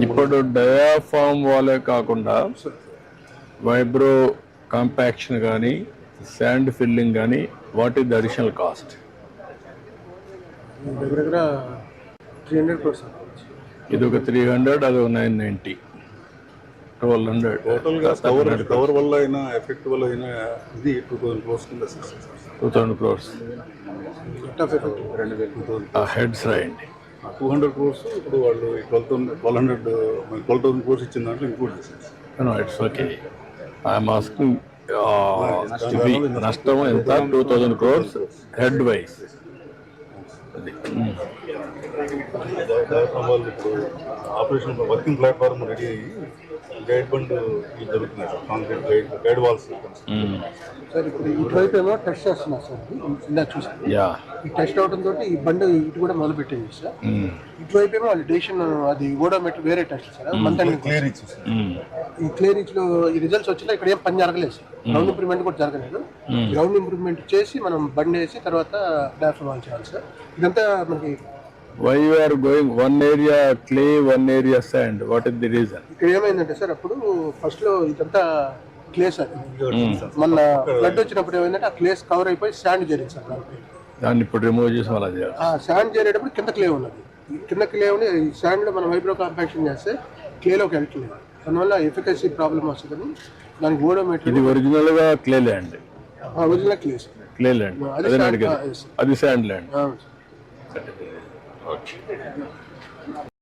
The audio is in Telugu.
ఇప్పుడు డయాఫామ్ వాలే కాకుండా వైబ్రో కాంపాక్షన్ కానీ శాండ్ ఫిల్లింగ్ కానీ what is the additional cost? దగ్గర 300 ఇది ఒక 300, అది ఒక 990, 1200. టోటల్గా కవర్ వల్ల అయినా ఎఫెక్ట్ వల్ల అయినా ఇది 2000 crores కింద 2000 crores హెడ్స్ రాయండి. 200 crores ఇప్పుడు వాళ్ళు 12,000 crores ఇచ్చిన దాంట్లో ఇంక్లూడ్ చేసేసి. No, it's okay. I am asking నష్టం ఎంత? 2000 crores హెడ్ వైజ్. వాళ్ళు ఇప్పుడు ఆపరేషన్ వర్కింగ్ ప్లాట్ఫామ్ రెడీ అయ్యి గైడ్ బండ్ జరుగుతున్నాయి sir, concrete guide walls. Sir ఇప్పుడు ఇటువైపు ఏమో టెస్ట్ చేస్తున్నారు సార్, ఇందాక చూసాను. ఈ టెస్ట్ అవడంతో ఈ బండి ఇటు కూడా మొదలు పెట్టింది సార్. ఇటువైపు ఏమో వాళ్ళు డేషన్ అది ఓడోమీటర్ వేరే టెస్ట్ సార్, క్లియర్ ఇచ్చి ఈ క్లియర్ ఇచ్లో ఈ రిజల్ట్స్ వచ్చినా ఇక్కడ ఏం పని జరగలేదు సార్. గ్రౌండ్ ఇంప్రూవ్మెంట్ కూడా జరగలేదు. గ్రౌండ్ ఇంప్రూవ్మెంట్ చేసి మనం బండి వేసి తర్వాత డాఫ్ ఆన్ చేయాలి సార్. ఇదంతా మనకి why you are going one area clay, one area sand? What is the reason? ఇక్కడ ఏమైందంటే సార్, అప్పుడు ఫస్ట్ లో ఇదంతా క్లే సార్, మన ఫ్లడ్ వచ్చినప్పుడు ఏమైందంటే ఆ క్లేస్ కవర్ అయిపోయి శాండ్ చేరింది సార్. దాన్ని ఇప్పుడు రిమూవ్ చేసి అలా చేయాలి. ఆ శాండ్ చేరేటప్పుడు కింద క్లే ఉన్నది, కింద క్లే ఉండి ఈ శాండ్ లో మనం వైబ్రో కాంపాక్షన్ చేస్తే క్లేలోకి వెళ్ళట్లేదు. దానివల్ల ఎఫికసీ ప్రాబ్లమ్ వస్తుందని దానికి ఓడోమీటర్. ఇది ఒరిజినల్ గా clay land, original clay sir, clay land, అది శాండ్ ల్యాండ్.